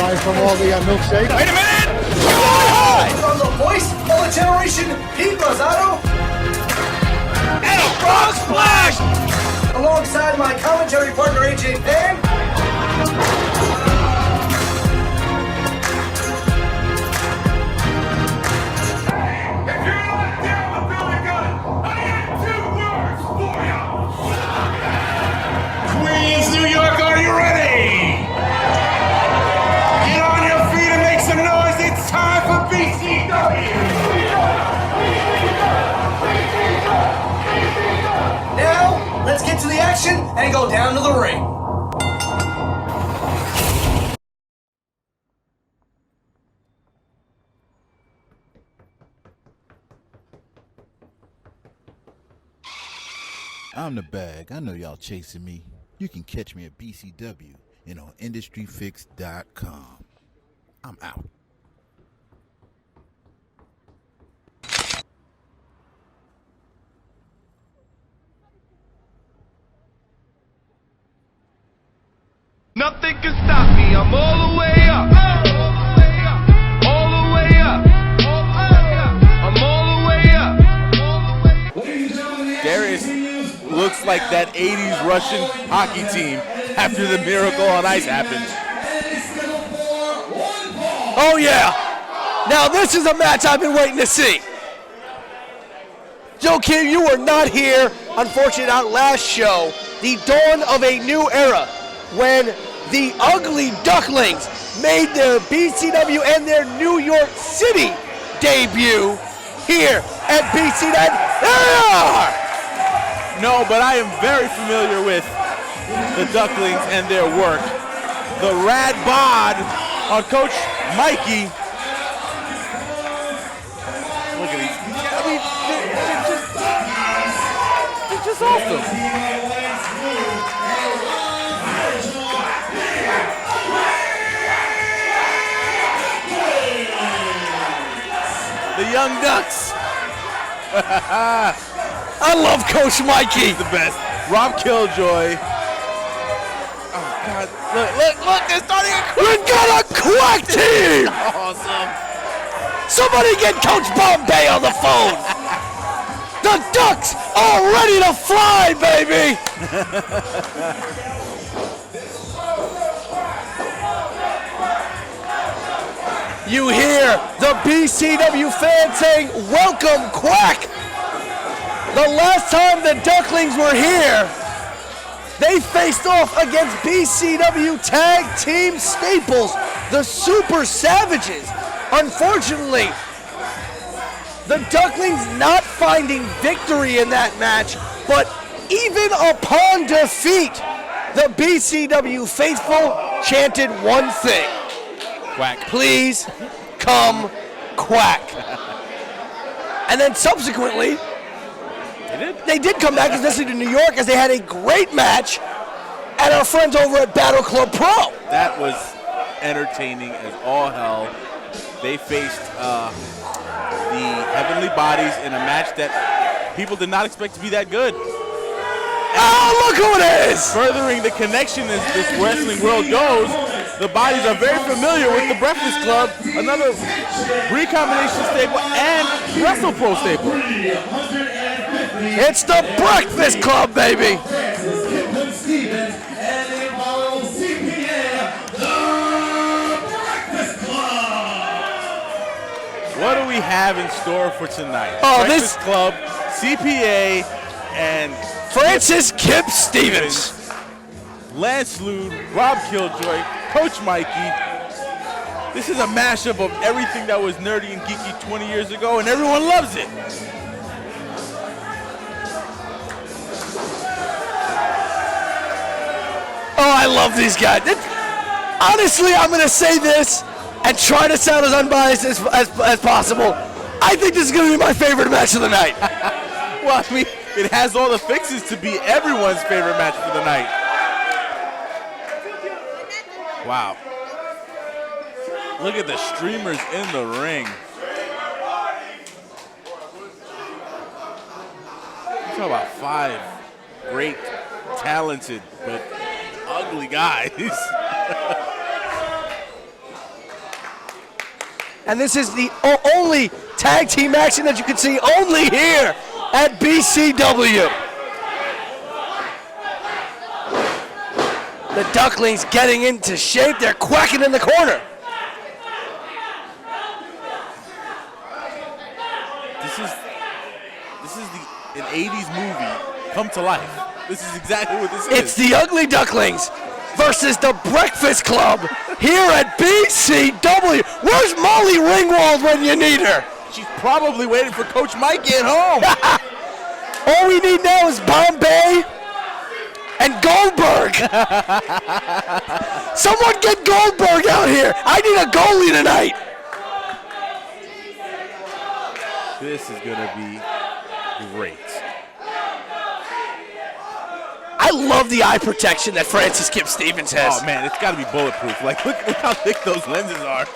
Aside from all the milkshake. Wait a minute! From the voice of a generation, Pete Rosado. And a frog splash! Alongside my commentary partner, AJ Pan. Queens, New York, are you ready? Get on your feet and make some noise. It's time for BCW. Now, let's get to the action and go down to the ring. I'm the bag. I know y'all chasing me. You can catch me at BCW and on IndustryFix.com. I'm out. Nothing can stop me. I'm all the way up. All the way up. I'm all the way up. Darius looks like that 80s Russian hockey team after the Miracle on Ice happened. Oh yeah! Now this is a match I've been waiting to see. Joe Kim, you were not here, unfortunately, on last show. The dawn of a new era when the Ugly Ducklings made their BCW and their New York City debut here at BCW. There they are! No, but I am very familiar with the Ducklings and their work. The Rad Bod on Coach Mikey. Look at these. I mean, they're just awesome. The Young Ducks. I love Coach Mikey. He's the best. Rob Killjoy. Oh, God. Look, they're starting a We got a quack team! Awesome. Somebody get Coach Bombay on the phone. The Ducks are ready to fly, baby! You hear the BCW fans saying, "Welcome, Quack!" The last time the Ducklings were here, they faced off against BCW Tag Team Staples, the Super Savages. Unfortunately, the Ducklings not finding victory in that match, but even upon defeat, the BCW faithful chanted one thing. Quack. Please come Quack. And then subsequently, they did come back, especially to New York, as they had a great match at our friends over at Battle Club Pro. That was entertaining as all hell. They faced the Heavenly Bodies in a match that people did not expect to be that good. Oh, look who it is! Furthering the connection as this wrestling world goes, the Bodies are very familiar with the Breakfast Club, another recombination staple and WrestlePro staple. It's the Breakfast Club, baby! What do we have in store for tonight? Oh, Breakfast Club, CPA, and Francis Kip Stevens. Lance Lude, Rob Killjoy, Coach Mikey. This is a mashup of everything that was nerdy and geeky 20 years ago, and everyone loves it. Oh, I love these guys. Honestly, I'm going to say this and try to sound as unbiased as possible. I think this is going to be my favorite match of the night. Well, I mean, it has all the fixes to be everyone's favorite match for the night. Wow. Look at the streamers in the ring. Talk about 5 great, talented, but ugly guys. And this is the only tag team action that you can see only here at BCW. The Ducklings getting into shape. They're quacking in the corner. This is an 80s movie come to life. This is exactly what this It's is. the Ugly Ducklings versus the Breakfast Club here at BCW. Where's Molly Ringwald when you need her? She's probably waiting for Coach Mike at home. All we need now is Bombay and Goldberg. Someone get Goldberg out here. I need a goalie tonight. This is going to be great. I love the eye protection that Francis Kip Stevens has. Oh, man, it's got to be bulletproof. Like, look how thick those lenses are.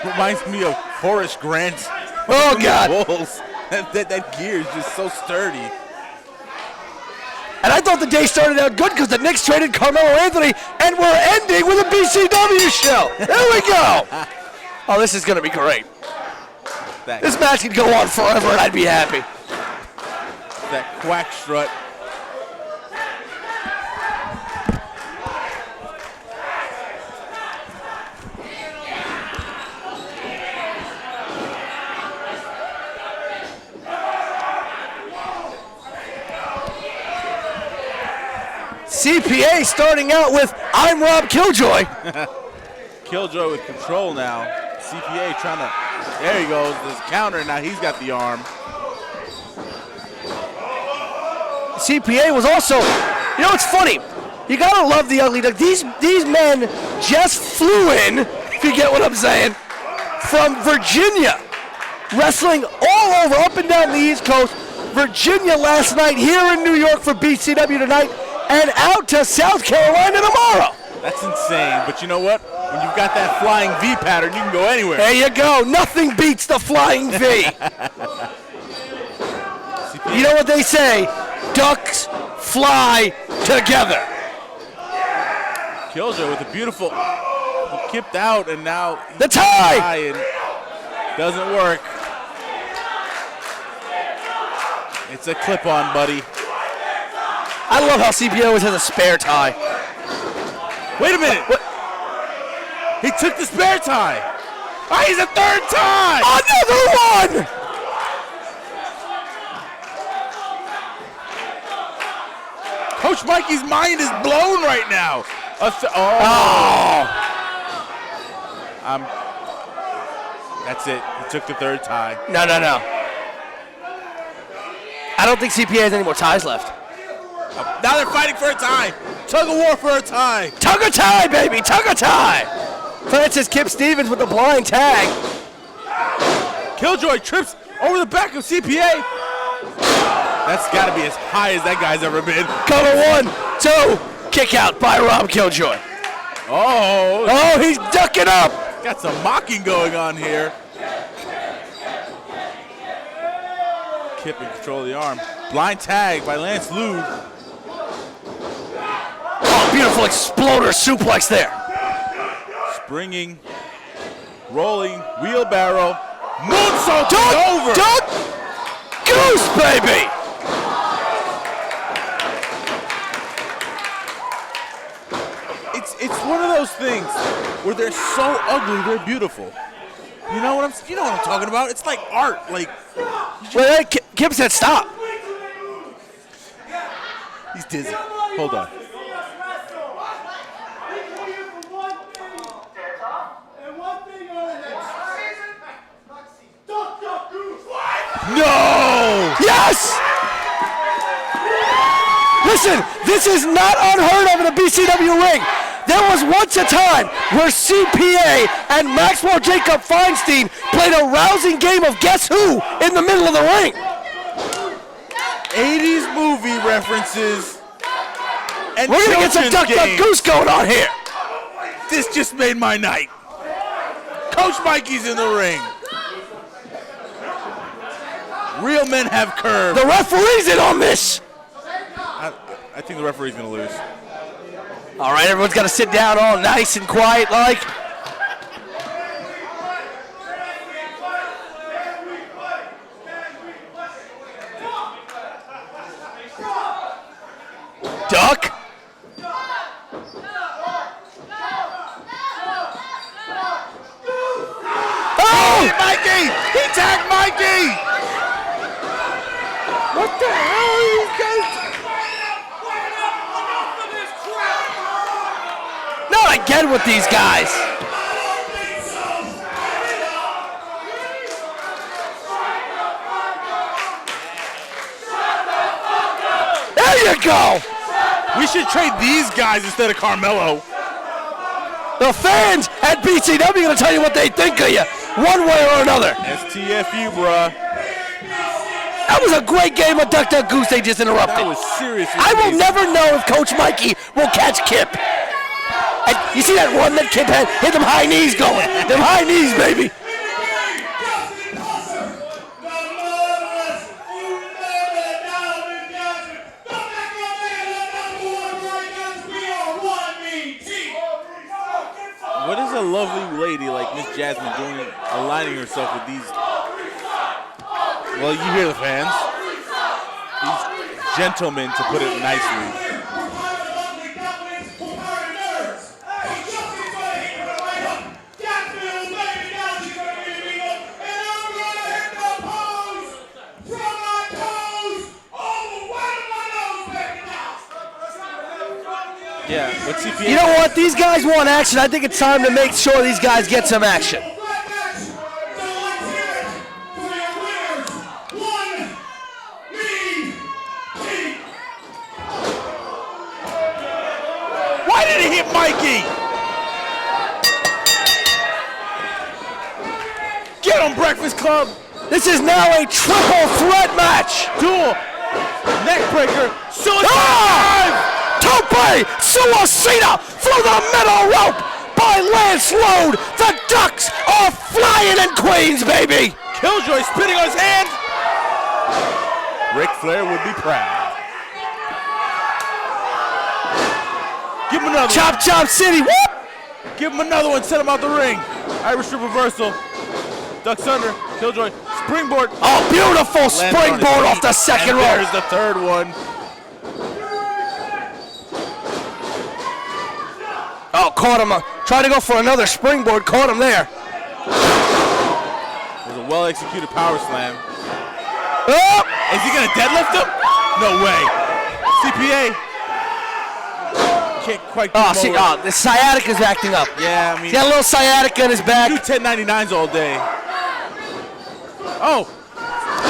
Reminds me of Horace Grant. Oh, from the God. Bulls. That gear is just so sturdy. And I thought the day started out good because the Knicks traded Carmelo Anthony, and we're ending with a BCW show. There we go. Oh, this is going to be great. This match could go on forever, and I'd be happy. That quack strut. CPA starting out with I'm Rob Killjoy. Killjoy with control now. CPA trying to, there he goes, this counter, now he's got the arm. CPA was also, you know, it's funny. You gotta love the Ugly Duck. These men just flew in, if you get what I'm saying, from Virginia, wrestling all over, up and down the East Coast. Virginia last night, here in New York for BCW tonight, and out to South Carolina tomorrow. That's insane, but you know what? When you've got that flying V pattern, you can go anywhere. There you go. Nothing beats the flying V. You know what they say? Ducks fly together. Killjoy with a beautiful, kipped out, and now The tie! and doesn't work. It's a clip-on, buddy. I love how CPA always has a spare tie. Wait a minute. What? He took the spare tie. Oh, he's a third tie. Another one! Coach Mikey's mind is blown right now. That's it. He took the third tie. No. I don't think CPA has any more ties left. Now they're fighting for a tie. Tug of war for a tie. Tug of tie, baby, tug of tie. Francis Kip Stevens with the blind tag. Killjoy trips over the back of CPA. That's got to be as high as that guy's ever been. Cover 1, 2, kick out by Rob Killjoy. Oh, He's ducking up. got some mocking going on here. Kip in control of the arm. Blind tag by Lance Lude. Oh, beautiful exploder suplex there. Springing, rolling, wheelbarrow, moonsault over. Duck, goose, baby. It's one of those things where they're so ugly they're beautiful. You know what I'm talking about? It's like art. Like Wait, Kip said stop. he's dizzy. Hold on. No! Yes! Listen, this is not unheard of in a BCW ring. There was once a time where CPA and Maxwell Jacob Feinstein played a rousing game of guess who in the middle of the ring. 80s movie references. And We're gonna get some children's duck, duck, games. goose going on here. This just made my night. Coach Mikey's in the ring. Real men have curve. The referee's in on this. I think the referee's gonna lose. All right, everyone's got to sit down all nice and quiet like. Duck. Oh, Mikey! He tagged Mikey! What the hell are these guys? not again with these guys. There you go. We should trade these guys instead of Carmelo. The fans at BCW are going to tell you what they think of you, one way or another. STFU, bruh. That was a great game of Duck Duck Goose they just interrupted. That was seriously I will amazing. never know if Coach Mikey will catch Kip. And you see that run that Kip had? Hit them high knees going. Them high knees, baby. What is a lovely lady like Miss Jasmine doing, aligning herself with these? Well, you hear the fans. These gentlemen, to put it nicely. Yeah, what's CPA? You know what? These guys want action. I think it's time to make sure these guys get some action. Why did he hit Mikey? Get him, Breakfast Club. This is now a triple threat match. Duel. Neckbreaker. Suicide Ah! Tope Suicida through the middle rope by Lance Load. The Ducks are flying in Queens, baby. Killjoy spitting on his hand. Ric Flair would be proud. Give him another Chop Chop City. Whoop! one. Give him another one. Set him out the ring. Irish Strip reversal. Ducks under. Killjoy. Springboard. Oh, beautiful Lands on his springboard off feet. the second And rope. there's the third one. Oh, caught him. Trying to go for another springboard. Caught him there. It was a well-executed power slam. Oh! Is he gonna deadlift him? No way. CPA. Can't quite do Oh, see, more. the sciatica's acting up. Yeah, I mean, He's got a little sciatica in his back. do 1099s all day. Oh,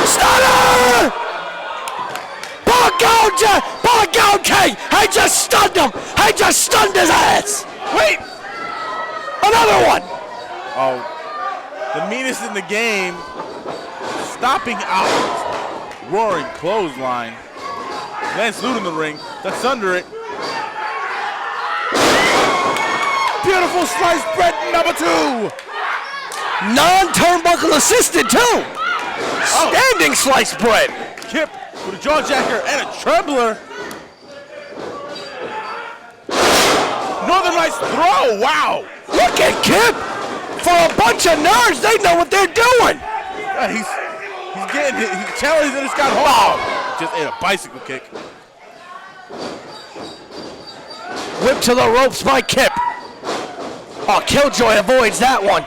Stunner! Ball gown King! I just stunned him! I just stunned his ass! wait. Another one! Oh, the meanest in the game. Stopping out. Roaring clothesline. Lance Lude in the ring. Ducks under it. Beautiful sliced bread number 2. Non-turnbuckle assisted too! Standing sliced bread! Kip with a jaw jacker and a trembler. Northern Lights throw. Wow. Look at Kip! For a bunch of nerds, they know what they're doing! Yeah, he's getting hit. He's challenging this guy hard. Just ate a bicycle kick. Whip to the ropes by Kip. Oh, Killjoy avoids that one.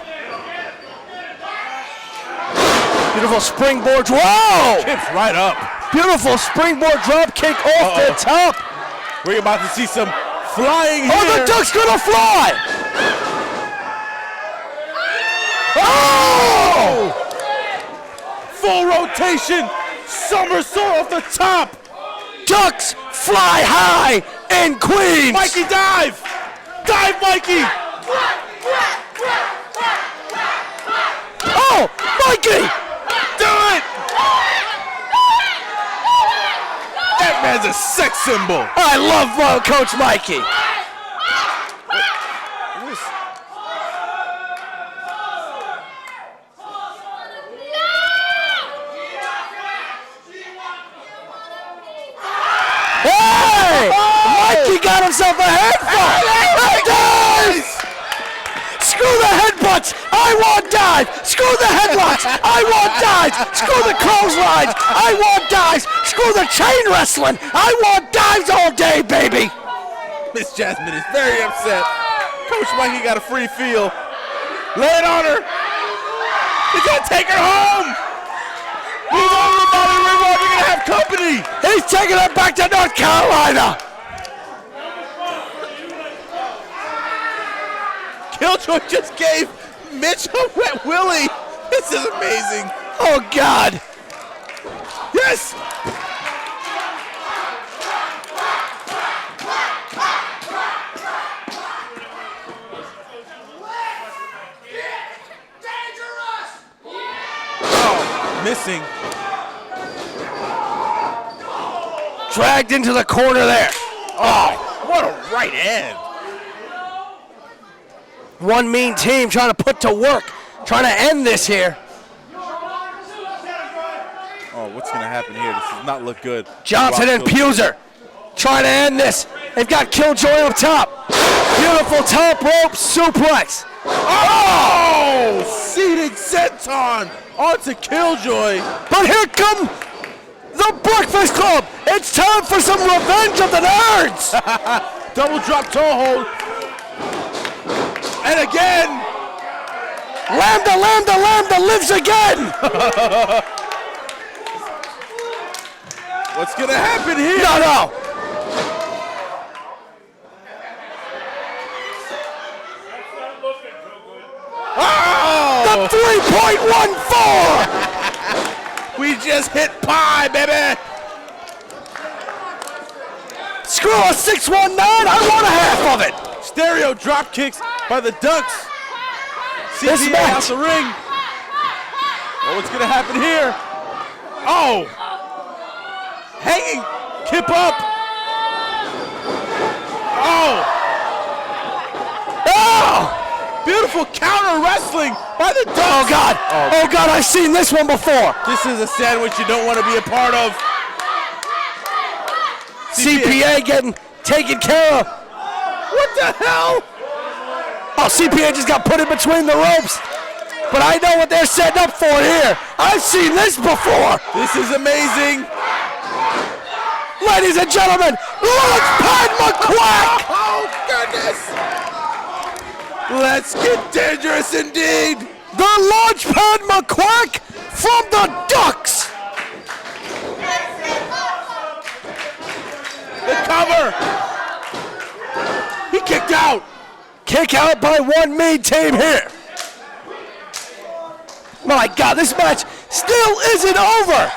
Beautiful springboard. Whoa! Kip's right up. Beautiful springboard drop kick off the top. We're about to see some flying Oh, here. the Duck's gonna fly! Oh! Full rotation. Somersault off the top. Ducks fly high in Queens! Mikey dive. Dive, Mikey. Oh, Mikey! Do it. That man's a sex symbol. I love Coach Mikey. Hey! Mikey got himself a headbutt. And dives. Screw the headbutts. I want dive. Screw the headlocks. I want dives. Screw the clotheslines. I want dives. Screw the chain wrestling. I want dives all day, baby. Miss Jasmine is very upset. Coach Mikey got a free feel. Lay it on her. He's gonna take her home. Move over, Molly Ringwald. You're gonna have company. He's taking her back to North Carolina. Killjoy just gave Mitch a wet willy. This is amazing. Oh, God. Yes. Oh, missing. Dragged into the corner there. Oh, what a right hand. One mean team trying to put to work, trying to end this here. Oh, what's going to happen here? This does not look good. Johnson and Puser trying to end this. They've got Killjoy up top. Beautiful top rope suplex. Oh! Seating senton onto Killjoy. But here come the Breakfast Club. It's time for some revenge of the nerds. Double drop toe hold. And again. Lambda, Lambda, Lambda lives again. What's going to happen here? No. Oh! The 3.14. We just hit pie, baby. Screw a 619. I want a half of it. Stereo drop kicks by the Ducks. This CPA match. out the ring. Oh, what's going to happen here? Oh! Hanging Kip up. Oh! Oh! Beautiful counter wrestling by the Ducks. Oh, God. Oh, God, I've seen this one before. This is a sandwich you don't want to be a part of. CPA getting taken care of. What the hell? Oh, CPA just got put in between the ropes. But I know what they're setting up for here. I've seen this before. This is amazing. Ladies and gentlemen, Launchpad McQuack. Oh, goodness. Let's get dangerous indeed. The Launchpad McQuack from the Ducks. The cover. He kicked out. Kick out by one mean team here. My God, this match still isn't over.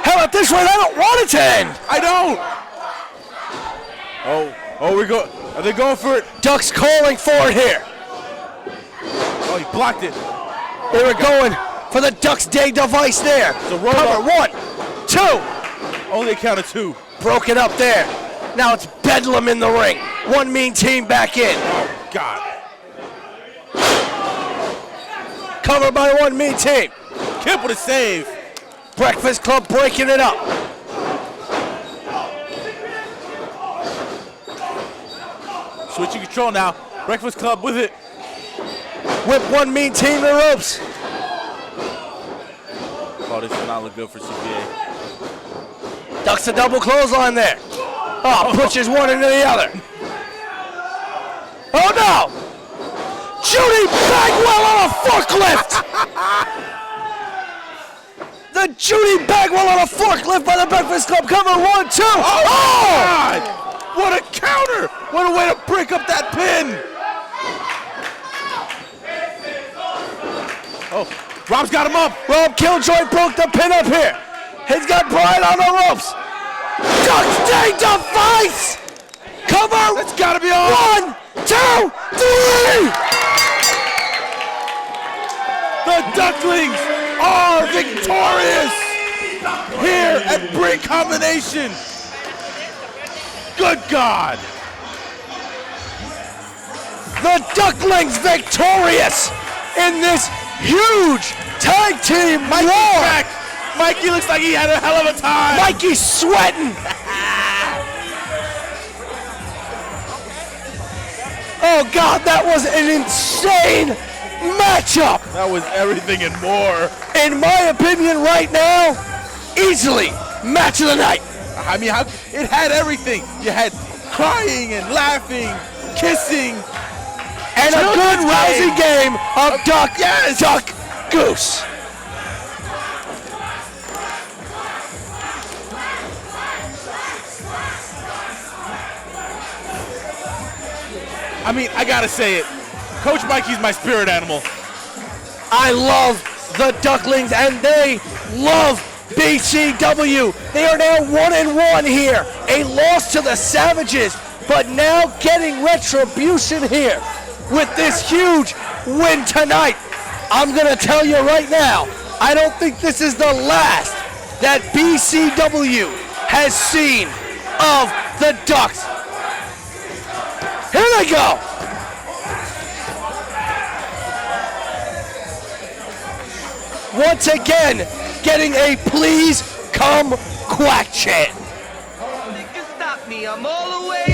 Hell, at this rate, I don't want it to end. I don't. Oh, we go. Are they going for it? Ducks calling for it here. Oh, he blocked it. They were going for the Ducks day device there. The roll Cover, up. 1, 2. Only a count of 2. Broken up there. Now it's Bedlam in the ring. One mean team back in. Oh, God. Covered by one mean team. Kip with a save. Breakfast Club breaking it up. Switching control now. Breakfast Club with it. Whip one mean team the ropes. Oh, this does not look good for CPA. Ducks a double clothesline there. Oh, pushes one into the other. Oh no! Judy Bagwell on a forklift! The Judy Bagwell on a forklift by the Breakfast Club. Cover 1, 2. Oh! God! What a counter! What a way to break up that pin! Oh, Rob's got him up. Rob Killjoy broke the pin up here. He's got Brian on the ropes. Ducks day device! Cover! That's gotta be on. 1, 2, 3! The Ducklings are victorious here at Bring Combination. Good God. The Ducklings victorious in this huge tag team Mikey's war. back. Mikey looks like he had a hell of a time. Mikey's sweating. Oh God, that was an insane matchup. That was everything and more. In my opinion right now, easily match of the night. I mean, it had everything. You had crying and laughing, kissing, And a good rousing game of duck, Yes. duck, goose. I mean, I gotta say it. Coach Mikey's my spirit animal. I love the Ducklings and they love BCW. They are now 1-1 here. A loss to the Savages, but now getting retribution here with this huge win tonight. I'm gonna tell you right now, I don't think this is the last that BCW has seen of the Ducks. Here they go. Once again, getting a please come Quack chant. Nothing can stop me. I'm all the way